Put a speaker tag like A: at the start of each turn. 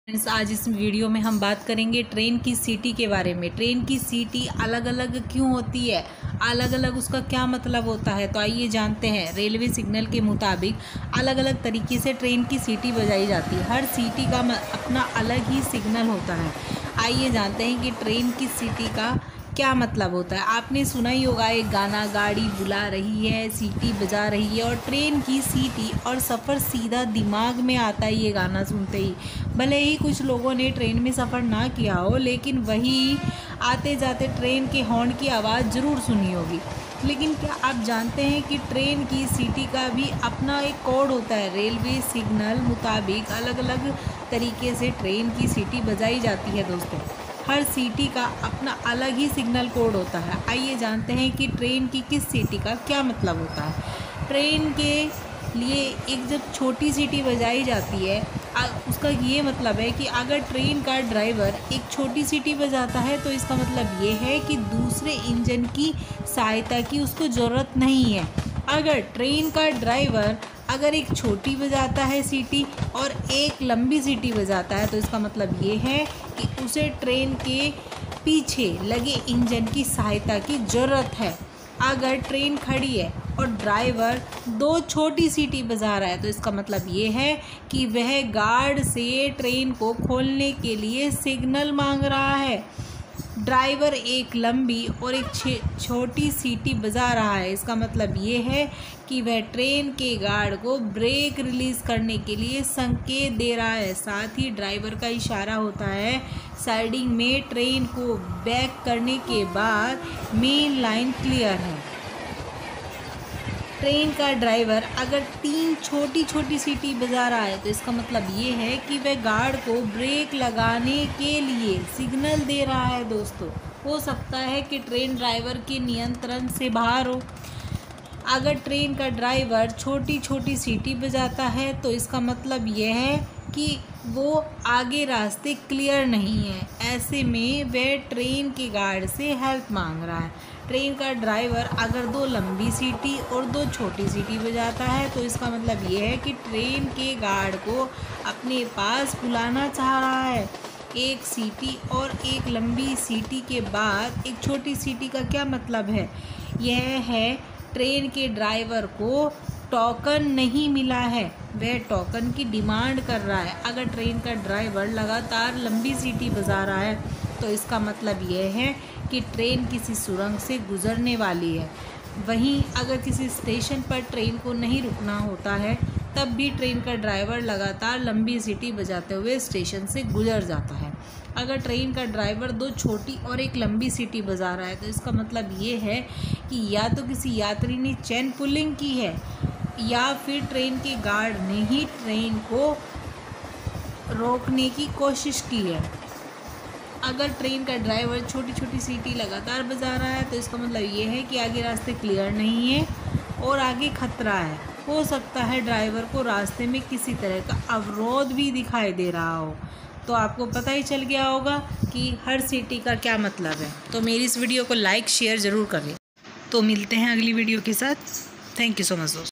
A: Friends, आज इस video में हम बात करेंगे ट्रेन की सीटी के बारे में। ट्रेन की सीटी अलग अलग क्यों होती है, अलग अलग उसका क्या मतलब होता है। तो आइए जानते हैं। रेलवे सिग्नल के मुताबिक अलग अलग तरीके से ट्रेन की सीटी बजाई जाती है। हर सीटी का अपना अलग ही सिग्नल होता है। आइए जानते हैं कि ट्रेन की सीटी का क्या मतलब होता है। आपने सुना ही होगा एक गाना, गाड़ी बुला रही है, सीटी बजा रही है। और ट्रेन की सीटी और सफ़र सीधा दिमाग में आता है ये गाना सुनते ही। भले ही कुछ लोगों ने ट्रेन में सफ़र ना किया हो, लेकिन वही आते जाते ट्रेन के हॉर्न की आवाज़ ज़रूर सुनी होगी। लेकिन क्या आप जानते हैं कि ट्रेन की सीटी का भी अपना एक कोड होता है। रेलवे सिग्नल मुताबिक अलग अलग तरीके से ट्रेन की सीटी बजाई जाती है दोस्तों। हर सीटी का अपना अलग ही सिग्नल कोड होता है। आइए जानते हैं कि ट्रेन की किस सीटी का क्या मतलब होता है। ट्रेन के लिए एक जब छोटी सीटी बजाई जाती है, उसका ये मतलब है कि अगर ट्रेन का ड्राइवर एक छोटी सीटी बजाता है तो इसका मतलब ये है कि दूसरे इंजन की सहायता की उसको ज़रूरत नहीं है। अगर ट्रेन का ड्राइवर अगर एक छोटी बजाता है सीटी और एक लंबी सीटी बजाता है तो इसका मतलब ये है कि उसे ट्रेन के पीछे लगे इंजन की सहायता की ज़रूरत है। अगर ट्रेन खड़ी है और ड्राइवर दो छोटी सीटी बजा रहा है तो इसका मतलब ये है कि वह गार्ड से ट्रेन को खोलने के लिए सिग्नल मांग रहा है। ड्राइवर एक लंबी और एक छोटी सीटी बजा रहा है, इसका मतलब ये है कि वह ट्रेन के गार्ड को ब्रेक रिलीज़ करने के लिए संकेत दे रहा है। साथ ही ड्राइवर का इशारा होता है साइडिंग में ट्रेन को बैक करने के बाद मेन लाइन क्लियर है। ट्रेन का ड्राइवर अगर तीन छोटी छोटी सीटी बजा रहा है तो इसका मतलब ये है कि वह गार्ड को ब्रेक लगाने के लिए सिग्नल दे रहा है दोस्तों। हो सकता है कि ट्रेन ड्राइवर के नियंत्रण से बाहर हो। अगर ट्रेन का ड्राइवर छोटी छोटी सीटी बजाता है तो इसका मतलब यह है कि वो आगे रास्ते क्लियर नहीं है। ऐसे में वह ट्रेन के गार्ड से हेल्प मांग रहा है। ट्रेन का ड्राइवर अगर दो लंबी सीटी और दो छोटी सीटी बजाता है तो इसका मतलब ये है कि ट्रेन के गार्ड को अपने पास बुलाना चाह रहा है। एक सीटी और एक लंबी सीटी के बाद एक छोटी सीटी का क्या मतलब है? यह है ट्रेन के ड्राइवर को टोकन नहीं मिला है, वह टोकन की डिमांड कर रहा है। अगर ट्रेन का ड्राइवर लगातार लंबी सीटी बजा रहा है तो इसका मतलब यह है कि ट्रेन किसी सुरंग से गुजरने वाली है। वहीं अगर किसी स्टेशन पर ट्रेन को नहीं रुकना होता है तब भी ट्रेन का ड्राइवर लगातार लंबी सीटी बजाते हुए स्टेशन से गुजर जाता है। अगर ट्रेन का ड्राइवर दो छोटी और एक लंबी सीटी बजा रहा है तो इसका मतलब ये है कि या तो किसी यात्री ने चेन पुलिंग की है या फिर ट्रेन के गार्ड ने ही ट्रेन को रोकने की कोशिश की है। अगर ट्रेन का ड्राइवर छोटी छोटी सीटी लगातार बजा रहा है तो इसका मतलब ये है कि आगे रास्ते क्लियर नहीं है और आगे खतरा है। हो सकता है ड्राइवर को रास्ते में किसी तरह का अवरोध भी दिखाई दे रहा हो। तो आपको पता ही चल गया होगा कि हर सीटी का क्या मतलब है। तो मेरी इस वीडियो को लाइक शेयर ज़रूर करें। तो मिलते हैं अगली वीडियो के साथ। थैंक यू सो मच दोस्तों।